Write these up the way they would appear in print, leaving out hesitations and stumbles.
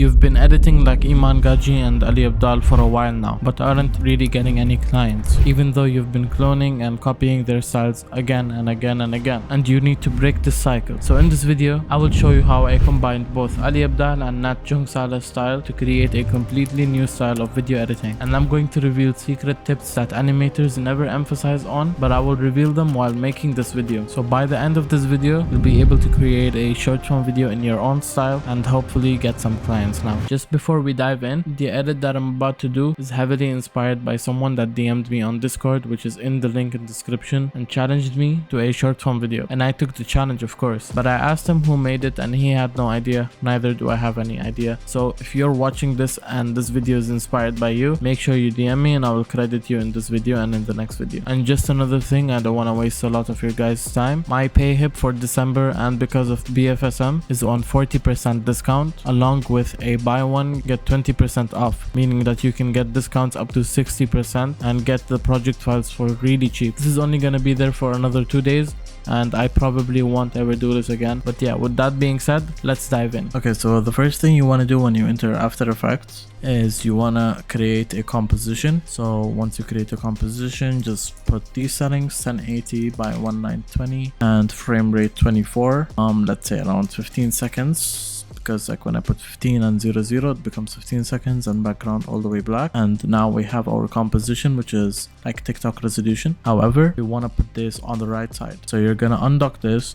You've been editing like Iman Gadzhi and Ali Abdaal for a while now, but aren't really getting any clients, even though you've been cloning and copying their styles again and again and again, and you need to break this cycle. So in this video, I will show you how I combined both Ali Abdaal and Natt Jongsala style to create a completely new style of video editing, and I'm going to reveal secret tips that animators never emphasize on, but I will reveal them while making this video. So by the end of this video, you'll be able to create a short form video in your own style and hopefully get some clients. Now, just before we dive in, the edit that I'm about to do is heavily inspired by someone that DM'd me on Discord, which is in the link in the description, and challenged me to a short form video, and I took the challenge, of course, but I asked him who made it and he had no idea. Neither do I have any idea. So if you're watching this and this video is inspired by you, make sure you DM me and I will credit you in this video and in the next video. And just another thing, I don't want to waste a lot of your guys' time, my pay hip for December and because of BFSM is on 40% discount, along with a buy one get 20% off, meaning that you can get discounts up to 60% and get the project files for really cheap. This is only gonna be there for another 2 days and I probably won't ever do this again. But yeah, with that being said, let's dive in. Okay, so the first thing you want to do when you enter After Effects is you want to create a composition. So once you create a composition, just put these settings: 1080 by 1920 and frame rate 24, let's say around 15 seconds, because like when I put 15 and 00 it becomes 15 seconds and background all the way black. And now we have our composition, which is like TikTok resolution. However, we want to put this on the right side, so you're gonna undock this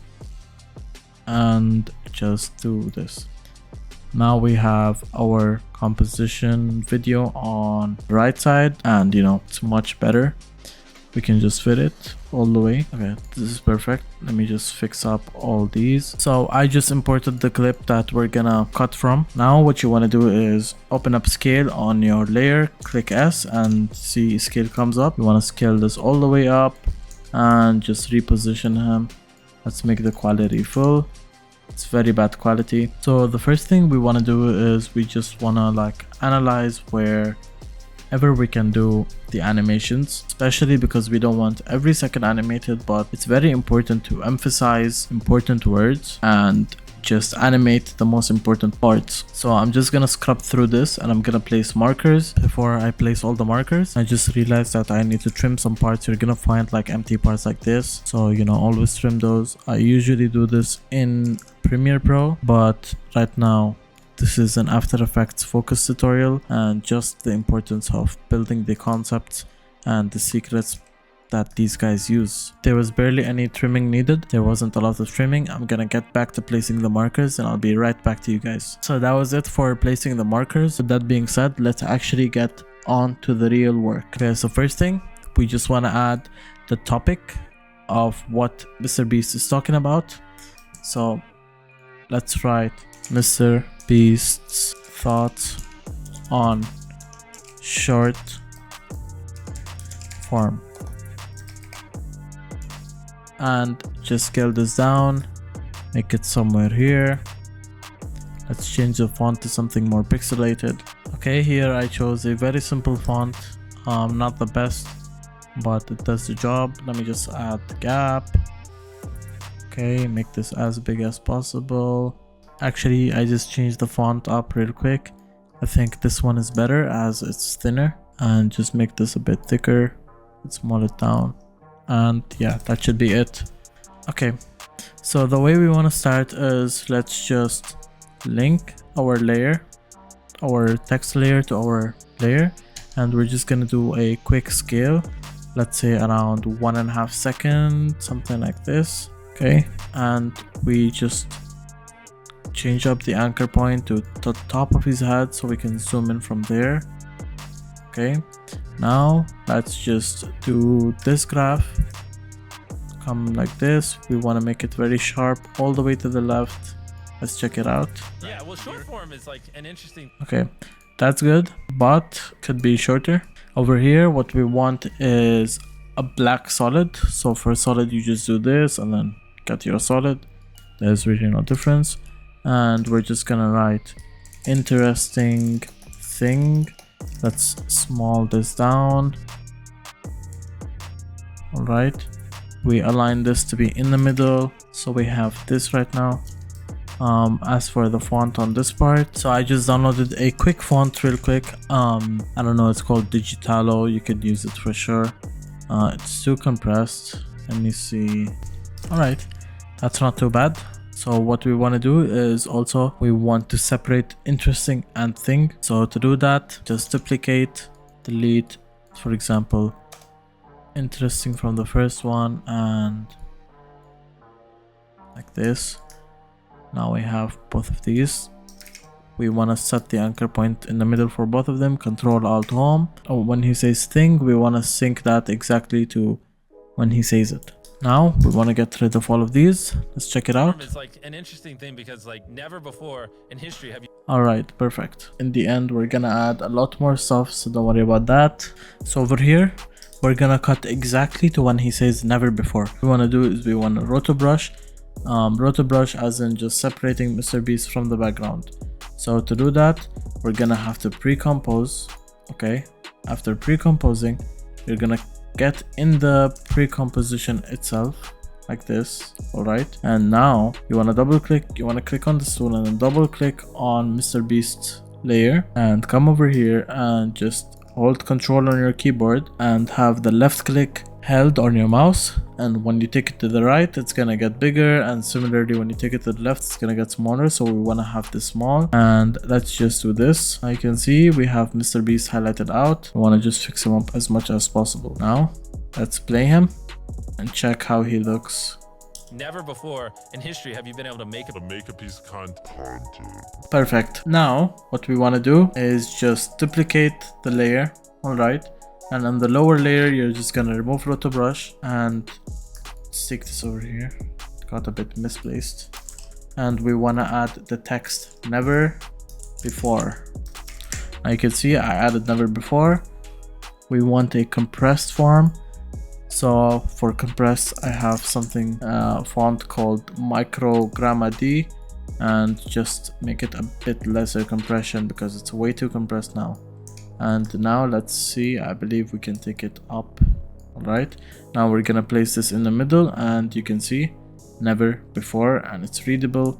and just do this. Now we have our composition video on the right side, and you know, it's much better. We can just fit it all the way. Okay, this is perfect. Let me just fix up all these. So I just imported the clip that we're gonna cut from. Now what you want to do is open up scale on your layer, click S and see scale comes up. You want to scale this all the way up and just reposition him. Let's make the quality full. It's very bad quality. So the first thing we want to do is we just want to like analyze wherever we can do the animations, especially because we don't want every second animated, but it's very important to emphasize important words and just animate the most important parts. So I'm just gonna scrub through this and I'm gonna place markers. Before I place all the markers, I just realized that I need to trim some parts. You're gonna find like empty parts like this, so you know, always trim those. I usually do this in Premiere Pro, but right now this is an After Effects focus tutorial and just the importance of building the concepts and the secrets that these guys use. There was barely any trimming needed. There wasn't a lot of trimming. I'm gonna get back to placing the markers and I'll be right back to you guys. So that was it for placing the markers. With that being said, let's actually get on to the real work. Okay, so first thing, we just want to add the topic of what Mr. Beast is talking about. So let's write Mr. Beast's thoughts on short form, and just scale this down, make it somewhere here. Let's change the font to something more pixelated. Okay, here I chose a very simple font, not the best, but it does the job. Let me just add the gap. Okay, make this as big as possible. Actually, I just changed the font up real quick. I think this one is better as it's thinner, and just make this a bit thicker. Let's small it down, and yeah, that should be it. Okay, so the way we want to start is let's just link our layer, our text layer to our layer, and we're just gonna do a quick scale, let's say around 1.5 seconds, something like this. Okay, and we just change up the anchor point to the top of his head so we can zoom in from there. Okay, now let's just do this graph, come like this. We want to make it very sharp all the way to the left. Let's check it out. Yeah, well, short form is like an interesting. Okay, that's good, but could be shorter. Over here, what we want is a black solid. So for solid, you just do this and then get your solid. There's really no difference. And we're just gonna write interesting thing. Let's small this down. All right, we align this to be in the middle, so we have this right now. As for the font on this part, so I just downloaded a quick font real quick. I don't know, it's called Digitalo. You could use it for sure. It's too compressed. Let me see. All right, that's not too bad. So what we want to do is also we want to separate interesting and thing. So to do that, just duplicate, delete, for example, interesting from the first one, and like this. Now we have both of these. We want to set the anchor point in the middle for both of them. Control Alt Home. Oh, when he says thing, we want to sync that exactly to when he says it. Now we want to get rid of all of these. Let's check it out. It's like an interesting thing because like never before in history have you. All right, perfect. In the end, we're gonna add a lot more stuff, so don't worry about that. So over here, we're gonna cut exactly to when he says never before. What we want to do is we want to roto brush as in just separating Mr. Beast from the background. So to do that, we're gonna have to pre-compose. Okay, after pre-composing, you're gonna get in the pre-composition itself like this. All right, and now you want to double click, you want to click on this tool and then double click on Mr. Beast layer and come over here and just hold control on your keyboard and have the left click held on your mouse, and when you take it to the right it's gonna get bigger, and similarly when you take it to the left it's gonna get smaller. So we want to have this small, and let's just do this. Now you can see we have Mr. Beast highlighted out. We want to just fix him up as much as possible. Now let's play him and check how he looks. Never before in history have you been able to make a piece of content. Perfect. Now what we want to do is just duplicate the layer. All right, and on the lower layer you're just gonna remove roto brush and stick this over here. It got a bit misplaced, and we want to add the text never before. Now you can see I added never before. We want a compressed form. So for compressed, I have something font called Micro Gramma D, and just make it a bit lesser compression because it's way too compressed now. And now let's see, I believe we can take it up. All right, now we're gonna place this in the middle, and you can see never before, and it's readable.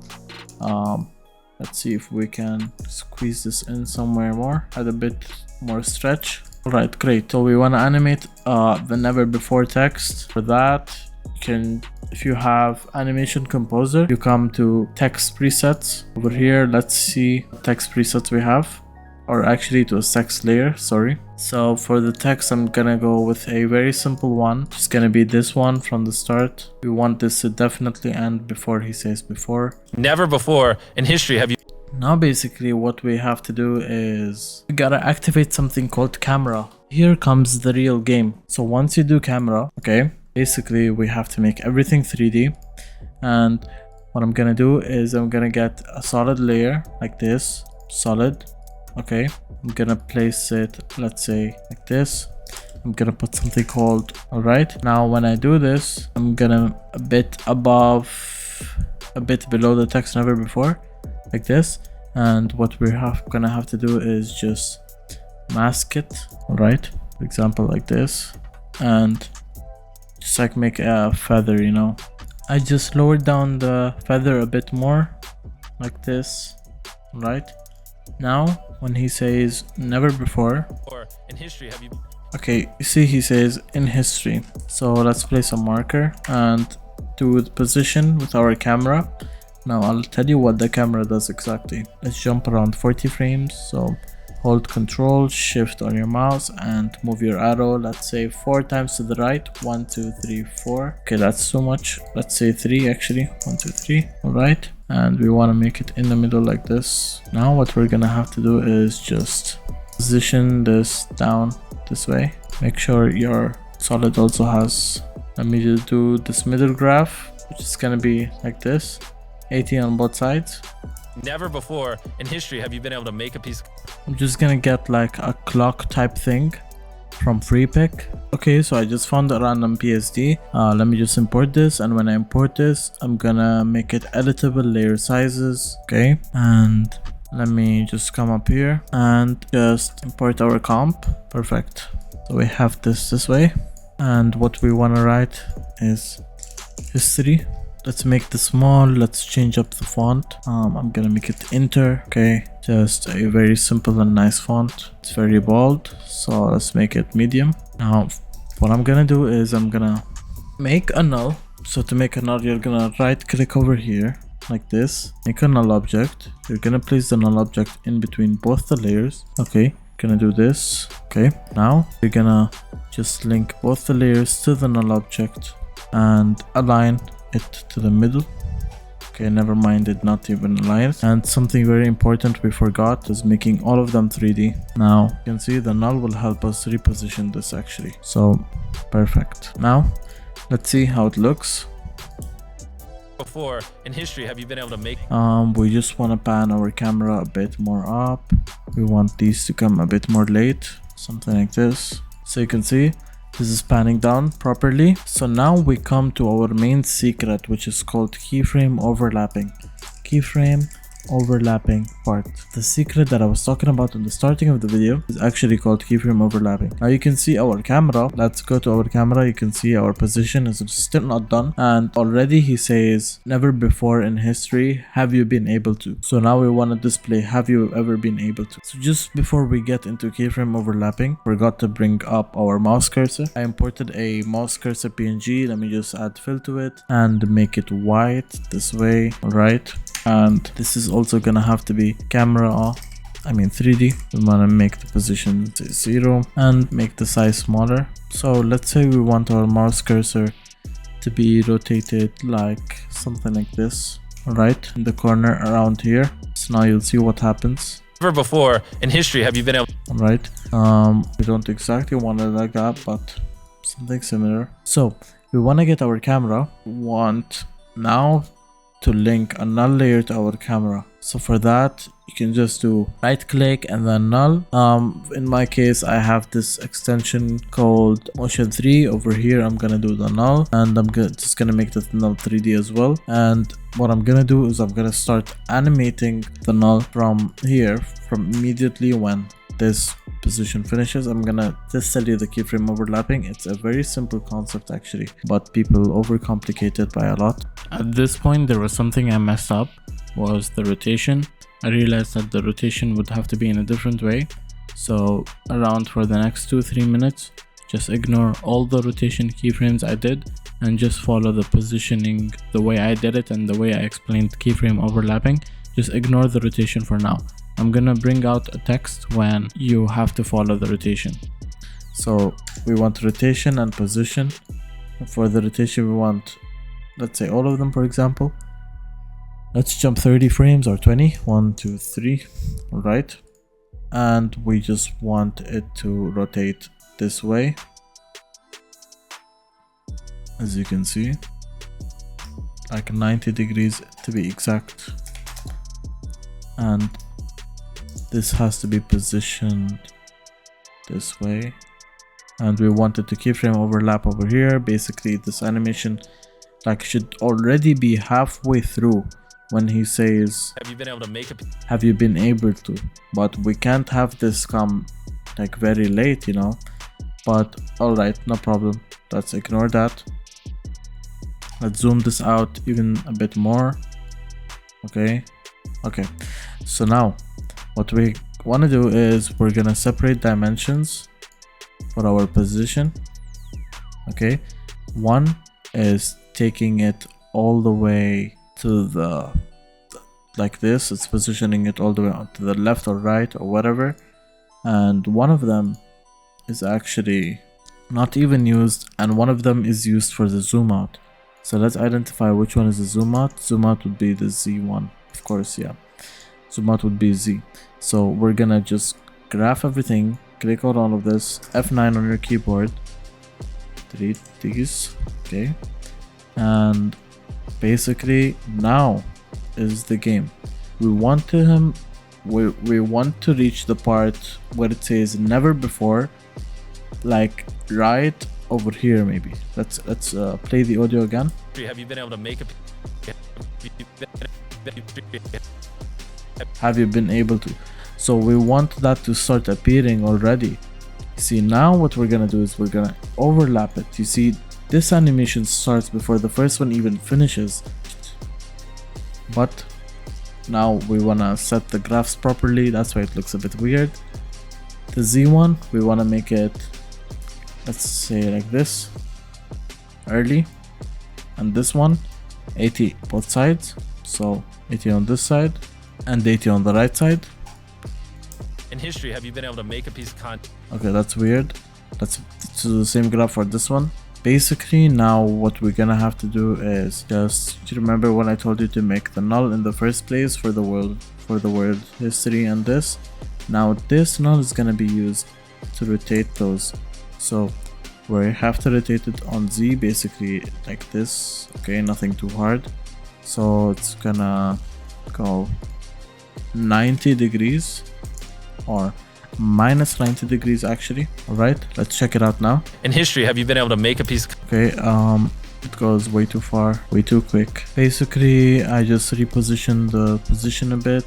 Let's see if we can squeeze this in somewhere more, add a bit more stretch. All right, great. So we want to animate the never before text. For that, you can, if you have animation composer, you come to text presets. Over here, let's see what text presets we have, or actually it was text layer, sorry. So for the text, I'm gonna go with a very simple one. It's gonna be this one from the start. We want this to definitely end before he says before. Never before in history have you. Now basically what we have to do is we gotta activate something called camera. Here comes the real game. So once you do camera, okay, basically we have to make everything 3D. And what I'm gonna do is I'm gonna get a solid layer like this, solid. Okay, I'm gonna place it, let's say like this. I'm gonna put something called, all right. Now when I do this, I'm gonna a bit above, a bit below the text never before, like this. And what we're gonna have to do is just mask it. All right, for example like this, and just like make a feather, you know. I just lowered down the feather a bit more like this. All right, now when he says never before, Or in history have you. okay, you see he says in history. So let's place a marker and do the position with our camera. Now I'll tell you what the camera does exactly. Let's jump around 40 frames. So hold Control Shift on your mouse and move your arrow, let's say 4 times to the right. 1 2 3 4. Okay, that's too much. Let's say 3 actually. 1 2 3. All right, and we want to make it in the middle like this. Now what we're gonna have to do is just position this down this way. Make sure your solid also has, let me just do this middle graph, which is gonna be like this, 80 on both sides. Never before in history have you been able to make a piece. I'm just gonna get like a clock type thing from FreePick. Okay, so I just found a random PSD. Let me just import this, and when I import this, I'm gonna make it editable layer sizes. Okay, and let me just come up here and just import our comp. Perfect. So we have this way, and what we want to write is history let's make this small. Let's change up the font. I'm gonna make it Inter. Okay, just a very simple and nice font. It's very bold, so let's make it medium. Now what I'm gonna do is I'm gonna make a null. So to make a null, you're gonna right click over here like this, make a null object. You're gonna place the null object in between both the layers. Okay, gonna do this. Okay, now you're gonna just link both the layers to the null object and align it to the middle. Okay, never mind, did not even align it. And something very important we forgot is making all of them 3D. Now you can see the null will help us reposition this actually. So perfect. Now let's see how it looks. Before in history have you been able to make? We just want to pan our camera a bit more up. We want these to come a bit more late, something like this. So you can see this is panning down properly. So now we come to our main secret, which is called keyframe overlapping. Keyframe overlapping part. The secret that I was talking about in the starting of the video is actually called keyframe overlapping. Now you can see our camera. Let's go to our camera. You can see our position is still not done, and already he says never before in history have you been able to. So now we want to display have you ever been able to. So just before we get into keyframe overlapping, forgot to bring up our mouse cursor. I imported a mouse cursor PNG. Let me just add fill to it and make it white this way. All right, and this is also gonna have to be camera 3D. We want to make the position 0 and make the size smaller. So let's say we want our mouse cursor to be rotated like something like this, right in the corner around here. So now you'll see what happens. Never before in history have you been able? Right, we don't exactly want it like that, but something similar. So we want to get our camera. We want now to link a null layer to our camera. So for that you can just do right click and then null. In my case I have this extension called motion 3 over here. I'm gonna do the null, and I'm just gonna make the null 3D as well. And what I'm gonna do is I'm gonna start animating the null from here, from immediately when this position finishes. I'm gonna just tell you the keyframe overlapping. It's a very simple concept actually, but people overcomplicate it by a lot. At this point there was something I messed up, was the rotation. I realized that the rotation would have to be in a different way. So around for the next 2-3 minutes, just ignore all the rotation keyframes I did and just follow the positioning the way I did it and the way I explained keyframe overlapping. Just ignore the rotation for now. I'm gonna bring out a text when you have to follow the rotation. So we want rotation and position. For the rotation we want, let's say all of them, for example. Let's jump 30 frames or 20. 1, 2, 3. All right. And we just want it to rotate this way. As you can see, like 90 degrees to be exact. And this has to be positioned this way. And we wanted to keyframe overlap over here. Basically this animation should already be halfway through when he says Have you been able to make it? Have you been able to? But we can't have this come very late, But alright, no problem. Let's ignore that. Let's zoom this out even a bit more. Okay. So now what we want to do is we're gonna separate dimensions for our position. Okay, one is taking it all the way to the like this. It's positioning it all the way to the left or right or whatever, and one of them is actually not even used, and one of them is used for the zoom out. So let's identify which one is the zoom out. Zoom out would be the Z one, of course. Yeah, zoom out would be Z. So we're gonna just graph everything, click on all of this, F9 on your keyboard, delete these. Okay, and basically now is the game. We want to want to reach the part where it says never before, like right over here. Maybe let's play the audio again. Have you been able to make it? Have you been able to? So we want that to start appearing already. See, now what we're gonna do is we're gonna overlap it. You see this animation starts before the first one even finishes. But now we wanna set the graphs properly, that's why it looks a bit weird. The Z one, we wanna make it, let's say like this, early. And this one, 80 both sides, so 80 on this side and 80 on the right side. In history, have you been able to make a piece of content? Okay, that's weird. Let's do the same graph for this one. Basically, now what we're gonna have to do is just, do you remember when I told you to make the null in the first place for the word history and this? Now this null is gonna be used to rotate those. So we have to rotate it on Z, basically like this. Okay, nothing too hard. So it's gonna go 90 degrees or minus 90 degrees actually. All right, let's check it out now. In history, have you been able to make a piece of Okay, it goes way too far, way too quick. Basically, I just repositioned the position a bit.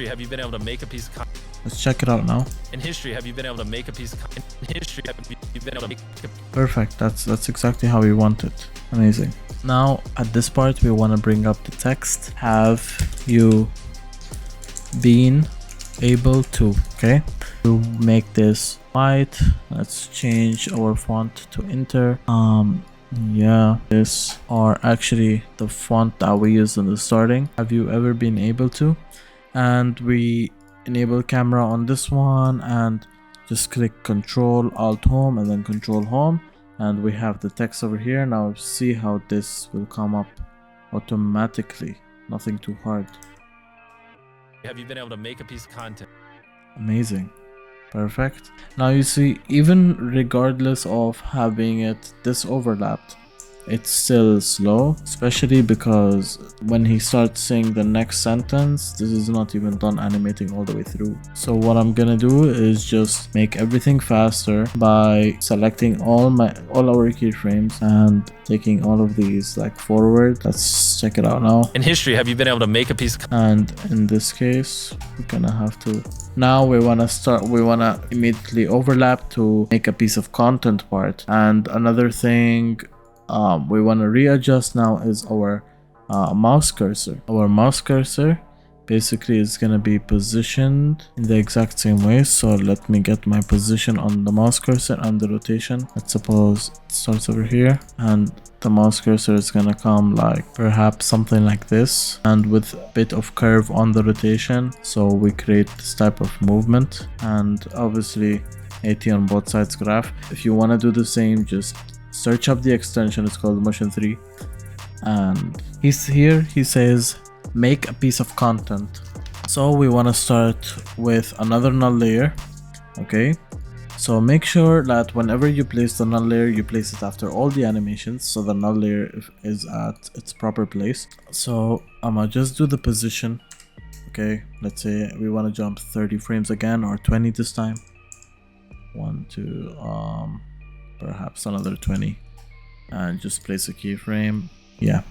have you been able to make a piece of content? Let's check it out now. In history, have you been able to make a piece of content? In history, have you been able to make a... Perfect, that's exactly how we want it. Amazing. Now at this part we want to bring up the text. Have you been able to, okay, to make this white. Let's change our font to Inter. Yeah, this, or actually the font that we used in the starting. Have you ever been able to? And we enable camera on this one and just click Control Alt Home and then Control Home, and we have the text over here. Now see how this will come up automatically, nothing too hard. Have you been able to make a piece of content? Amazing. Perfect. Now you see, even regardless of having it this overlapped, it's still slow, especially because when he starts saying the next sentence, this is not even done animating all the way through. So what I'm gonna do is just make everything faster by selecting all our keyframes and taking all of these like forward. Let's check it out now. In history, have you been able to make a piece of... And in this case, we're gonna have to, now we wanna immediately overlap to make a piece of content part. And another thing we want to readjust now is our mouse cursor. Our mouse cursor basically is going to be positioned in the exact same way. So let me get my position on the mouse cursor and the rotation. Let's suppose it starts over here and the mouse cursor is going to come like perhaps something like this, and with a bit of curve on the rotation, so we create this type of movement. And obviously 80 on both sides graph. If you want to do the same, just search up the extension, it's called Motion 3, and he says make a piece of content. So we want to start with another null layer. Okay, so make sure that whenever you place the null layer, you place it after all the animations, so the null layer is at its proper place. So I'm gonna just do the position. Okay, let's say we want to jump 30 frames again, or 20 this time. 1, 2, perhaps another 20, and just place a keyframe. Yeah,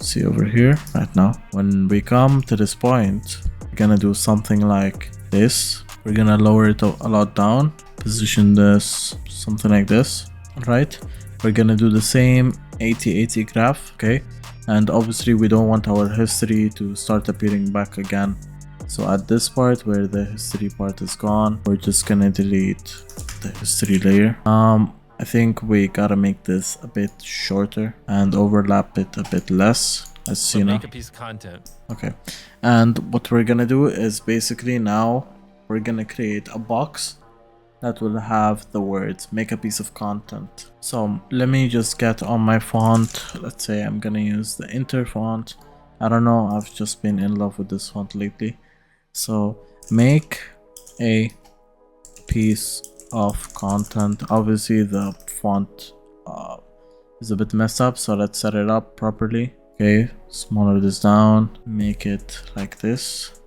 see over here right now, when we come to this point, we're gonna do something like this. We're gonna lower it a lot down, position this something like this. Right, we're gonna do the same 80-80 graph. Okay, and obviously we don't want our history to start appearing back again. So at this part where the history part is gone, we're just gonna delete the history layer. I think we gotta make this a bit shorter and overlap it a bit less. Let's see now. Make a piece of content. Okay, and what we're gonna do is basically now we're gonna create a box that will have the words make a piece of content. So let me just get on my font. Let's say I'm gonna use the Inter font. I don't know, I've just been in love with this font lately. So make a piece of content. Obviously the font is a bit messed up, so let's set it up properly. Okay, smaller this down, make it like this.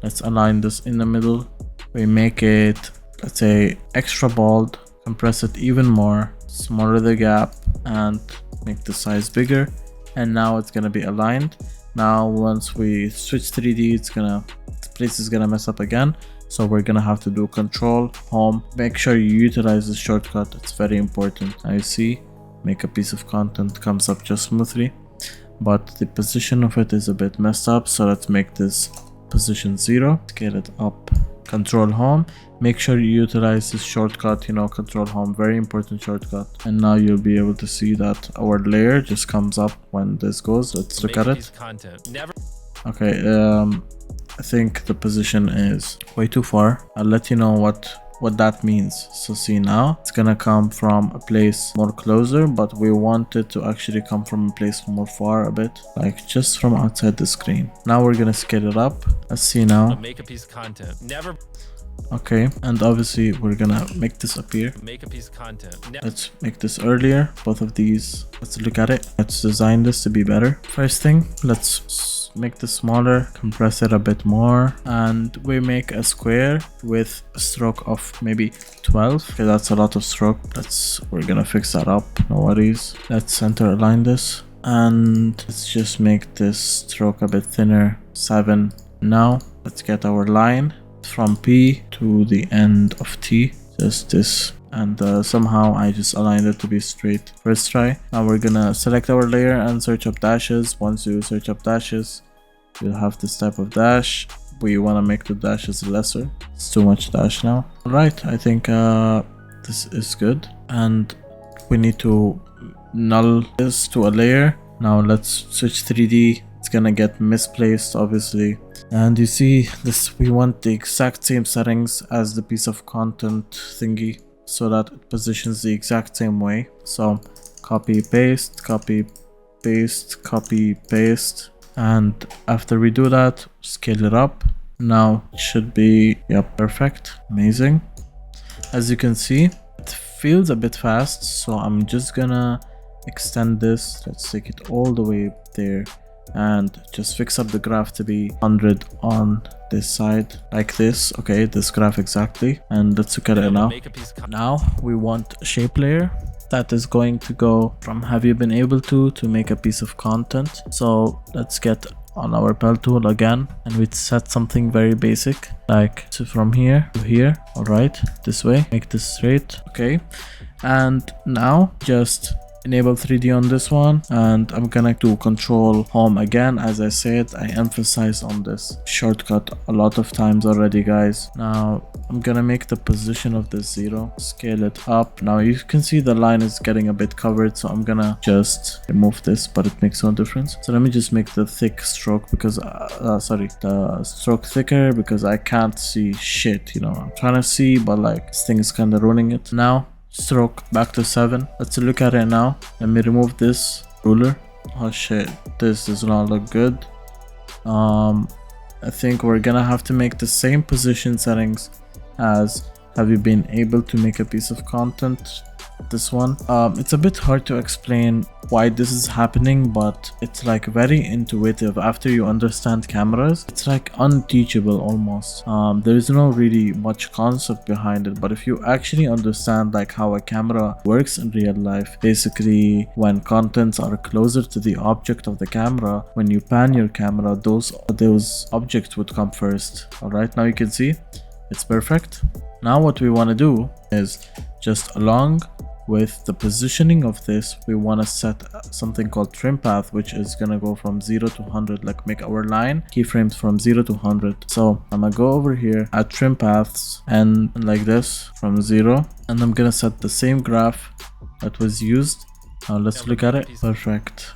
Let's align this in the middle. We make it, let's say, extra bold, compress it even more, smaller the gap, and make the size bigger. And now it's gonna be aligned. Now once we switch 3D, the place is gonna mess up again. So we're gonna have to do Control Home. Make sure you utilize the shortcut, it's very important. Now you see make a piece of content comes up just smoothly, but the position of it is a bit messed up. So let's make this position 0, scale it up, control home. Make sure you utilize this shortcut, you know, control home, very important shortcut. And now you'll be able to see that our layer just comes up when this goes. Let's look at it. Okay, I think the position is way too far. I'll let you know what that means. So see, now it's gonna come from a place more closer, but we want it to actually come from a place more far a bit, like just from outside the screen. Now we're gonna scale it up. Let's see now. Make a piece of content. Okay, and obviously we're gonna make this appear. Make a piece of content. Let's make this earlier, both of these. Let's look at it. Let's design this to be better. First thing, let's make this smaller, compress it a bit more, and we make a square with a stroke of maybe 12. Okay, that's a lot of stroke. We're gonna fix that up, no worries. Let's center align this, and let's just make this stroke a bit thinner, 7. Now let's get our line from P to the end of T, just this, and somehow I just aligned it to be straight first try. Now we're gonna select our layer and search up dashes. Once you search up dashes, you'll have this type of dash. We want to make the dashes lesser. It's too much dash now. Alright, I think this is good, and we need to null this to a layer. Now let's switch 3D. It's gonna get misplaced obviously, and you see this, we want the exact same settings as the piece of content thingy so that it positions the exact same way. So copy paste, copy paste, copy paste, and after we do that, scale it up. Now it should be, yep, perfect, amazing. As you can see, it feels a bit fast, so I'm just gonna extend this. Let's take it all the way there and just fix up the graph to be 100 on this side like this. Okay, this graph exactly, and let's look at it now. Now we want a shape layer that is going to go from have you been able to make a piece of content. So let's get on our pen tool again, and we set something very basic, like so from here to here. All right, this way, make this straight. Okay, and now just enable 3D on this one, and I'm gonna do control home again. As I said, I emphasize on this shortcut a lot of times already, guys. Now I'm gonna make the position of this 0, scale it up. Now you can see the line is getting a bit covered, so I'm gonna just remove this, but it makes no difference. So let me just make the thick stroke because the stroke thicker, because I can't see shit, you know. I'm trying to see, but like this thing is kind of ruining it. Now stroke back to 7. Let's look at it now. Let me remove this ruler. Oh shit, this does not look good. I think we're gonna have to make the same position settings as have you been able to make a piece of content, this one. It's a bit hard to explain why this is happening, but it's like very intuitive. After you understand cameras, it's like unteachable almost. There is no really much concept behind it, but if you actually understand like how a camera works in real life, basically when contents are closer to the object of the camera, when you pan your camera, those objects would come first. All right, now you can see it's perfect. Now what we want to do is just along with the positioning of this, we want to set something called trim path, which is gonna go from 0 to 100, like make our line keyframes from 0 to 100. So I'm gonna go over here at trim paths and like this from 0, and I'm gonna set the same graph that was used. Now let's look at it. Perfect.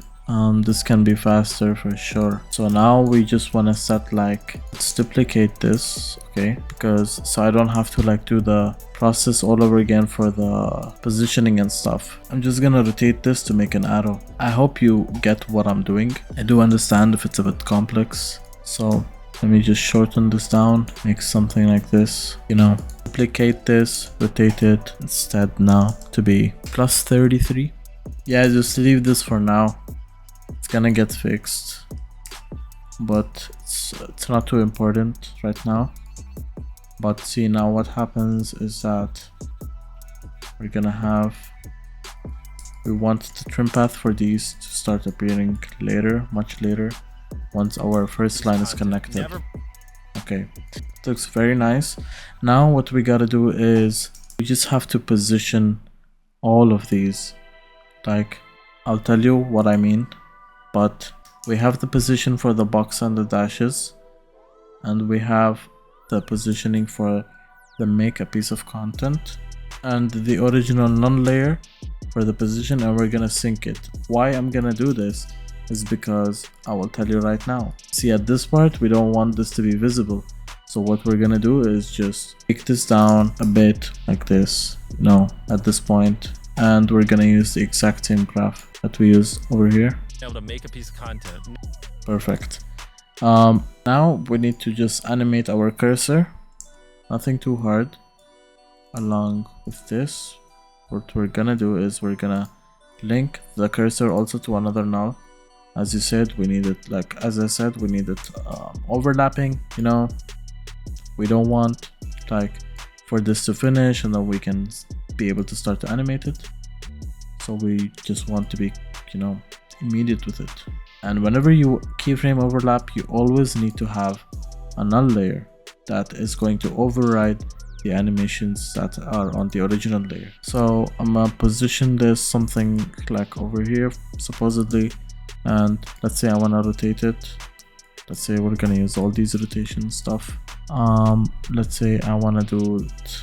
This can be faster for sure. So now we just want to set like, let's duplicate this, okay, because so I don't have to like do the process all over again for the positioning and stuff. I'm just gonna rotate this to make an arrow. I hope you get what I'm doing. I do understand if it's a bit complex, so let me just shorten this down, make something like this, you know, duplicate this, rotate it instead now to be plus 33. Yeah, just leave this for now. It's gonna get fixed, but it's not too important right now. But see, now what happens is that we're gonna have, we want the trim path for these to start appearing later, much later, once our first line is connected. Okay, it looks very nice. Now what we gotta do is we just have to position all of these Like, I'll tell you what I mean, but we have the position for the box and the dashes, and we have the positioning for the make a piece of content, and the original non-layer for the position, and we're gonna sync it. Why I'm gonna do this is because I will tell you right now. See, at this part we don't want this to be visible, so what we're gonna do is just take this down a bit like this, at this point, and we're gonna use the exact same graph that we use over here. Able to make a piece of content. Perfect. Now we need to just animate our cursor, nothing too hard. Along with this, what we're gonna do is we're gonna link the cursor also to another null. As you said, we need it, like as I said, we need it overlapping. We don't want like for this to finish and then we can be able to start to animate it. So we just want to be immediate with it. And whenever you keyframe overlap, you always need to have a null layer that is going to override the animations that are on the original layer. So I'm gonna position this something like over here supposedly, and let's say I want to rotate it. Let's say we're gonna use all these rotation stuff. Let's say I want to do it,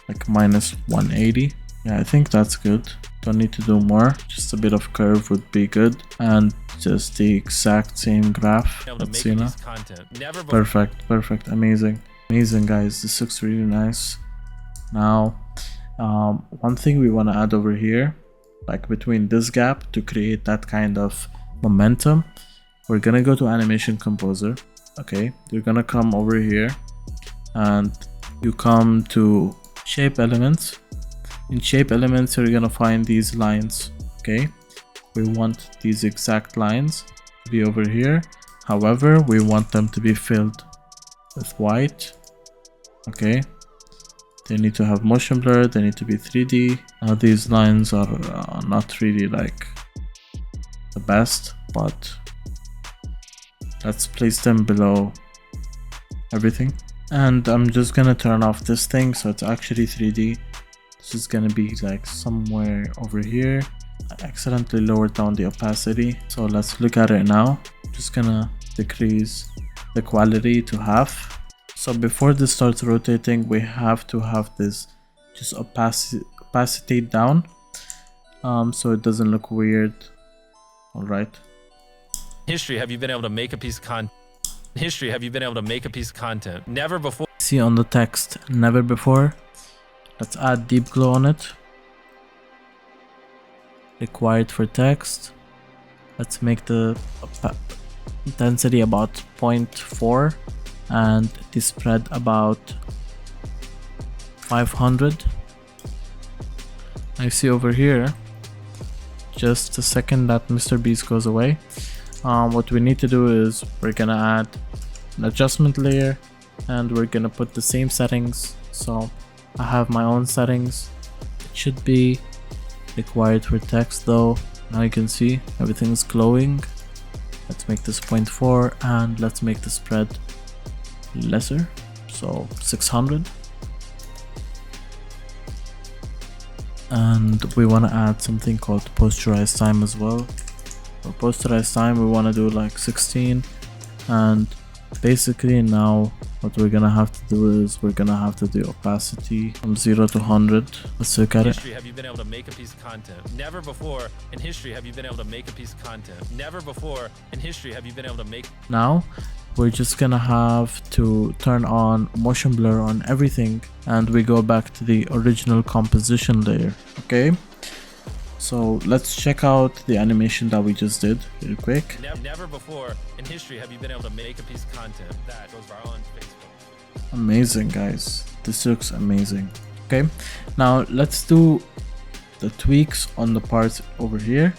like -180. I think that's good. Don't need to do more, just a bit of curve would be good, and just the exact same graph. Let's see now. Perfect, amazing guys, this looks really nice. Now one thing we want to add over here, like between this gap, to create that kind of momentum, we're gonna go to animation composer. Okay, you're gonna come over here and you come to shape elements. In shape elements, you're gonna find these lines. Okay, we want these exact lines to be over here. However, we want them to be filled with white. Okay, they need to have motion blur, they need to be 3D. Now these lines are not really like the best, but let's place them below everything. And I'm just gonna turn off this thing so it's actually 3D. This is gonna be like somewhere over here. I accidentally lowered down the opacity, so let's look at it now. Just gonna decrease the quality to half. So before this starts rotating, we have to have this just opacity down, so it doesn't look weird. All right. History, have you been able to make a piece of content? History, have you been able to make a piece of content? Never before. See on the text, never before. Let's add deep glow on it. Required for text. Let's make the intensity about 0.4 and the spread about 500. I see over here, just a second that Mr. Beast goes away. What we need to do is we're gonna add an adjustment layer and we're gonna put the same settings. So I have my own settings. It should be required for text though. Now you can see everything's glowing. Let's make this 0.4 and let's make the spread lesser, so 600. And we want to add something called posterized time as well. For posterized time we want to do like 16, and basically now what we're gonna have to do is we're gonna have to do opacity from 0 to 100. Let's look at it. History, have you been able to make a piece of content? Never before in history have you been able to make a piece of content. Never before in history have you been able to make. Now we're just gonna have to turn on motion blur on everything, and we go back to the original composition layer. Okay, so let's check out the animation that we just did real quick. Never before in history have you been able to make a piece of content that goes viral on Facebook. Amazing guys, this looks amazing. Okay, now let's do the tweaks on the parts over here.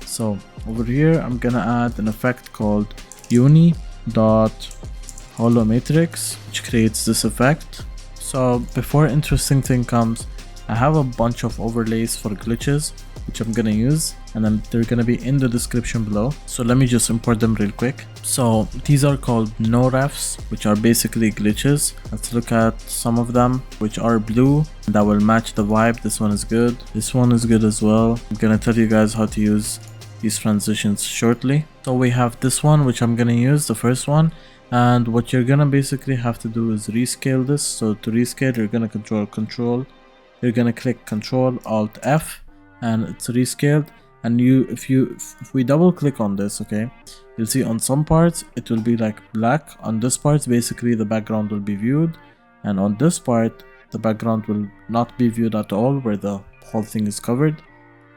So over here I'm gonna add an effect called uni.holomatrix, which creates this effect. So before interesting thing comes, I have a bunch of overlays for glitches. which I'm gonna use, and then they're gonna be in the description below. So let me just import them real quick. So these are called no refs, which are basically glitches. Let's look at some of them, which are blue, that will match the vibe. This one is good, this one is good as well. I'm gonna tell you guys how to use these transitions shortly. So we have this one, which I'm gonna use, the first one. And what you're gonna basically have to do is rescale this. So to rescale, you're gonna control, you're gonna click Control Alt F, and it's rescaled. And if we double click on this, okay, you'll see on some parts it will be like black. On this part, basically the background will be viewed, and on this part the background will not be viewed at all, where the whole thing is covered.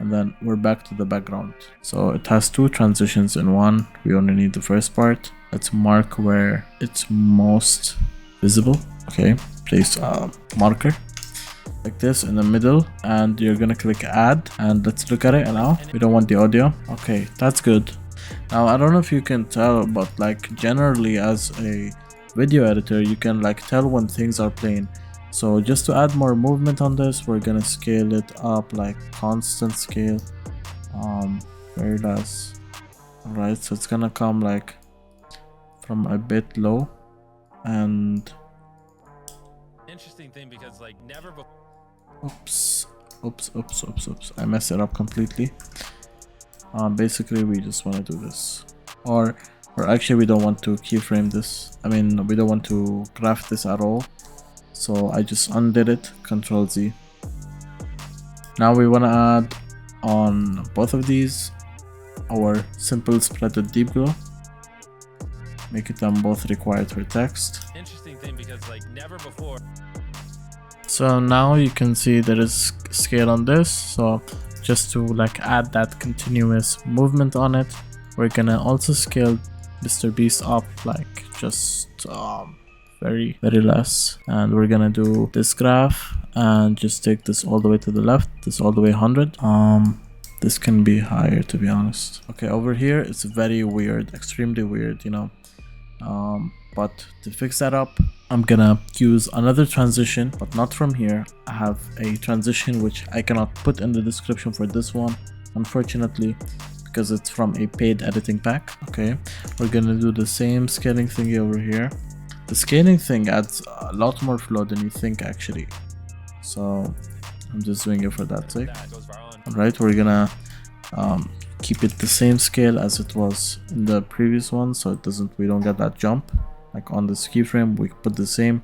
And then we're back to the background. So it has two transitions in one. We only need the first part. Let's mark where it's most visible. Okay, place a marker like this in the middle, and you're gonna click add, and let's look at it. And now we don't want the audio. Okay, that's good. Now I don't know if you can tell, but like generally as a video editor, you can like tell when things are playing. So just to add more movement on this, we're gonna scale it up, like constant scale, very less. Alright, so it's gonna come like from a bit low. And interesting thing, because like never before. Oops, I messed it up completely. Basically we just want to do this, or actually we don't want to keyframe this. I mean, we don't want to graph this at all. So I just undid it, Control Z. Now we want to add on both of these our simple spread with deep glow. Make it them both required for text. Interesting thing, because like never before. So now you can see there is scale on this. So just to like add that continuous movement on it, we're gonna also scale Mr. Beast up, like just very less. And we're gonna do this graph and just take this all the way to the left, this all the way 100. This can be higher, to be honest. Okay, over here it's very weird, extremely weird, you know. But to fix that up, I'm gonna use another transition, but not from here. I have a transition which I cannot put in the description for this one, unfortunately, because it's from a paid editing pack. Okay, we're gonna do the same scaling thingy over here. The scaling thing adds a lot more flow than you think, actually. So I'm just doing it for that sake. Alright, we're gonna keep it the same scale as it was in the previous one, so we don't get that jump. Like on this keyframe, we put the same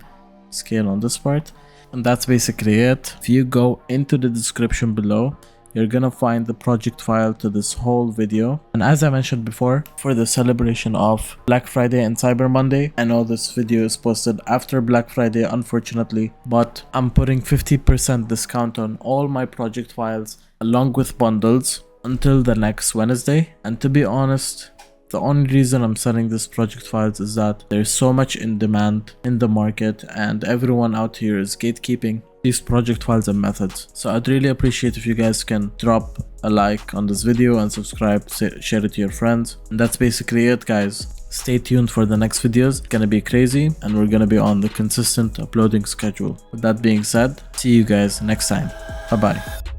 scale on this part. And that's basically it. If you go into the description below, you're gonna find the project file to this whole video. And as I mentioned before, for the celebration of Black Friday and Cyber Monday, I know this video is posted after Black Friday, unfortunately, but I'm putting 50% discount on all my project files along with bundles until the next Wednesday. And to be honest, the only reason I'm selling this project files is that there's so much in demand in the market, and everyone out here is gatekeeping these project files and methods. So I'd really appreciate if you guys can drop a like on this video and subscribe, share it to your friends. And that's basically it, guys. Stay tuned for the next videos. It's gonna be crazy, and we're gonna be on the consistent uploading schedule. With that being said, see you guys next time. Bye bye.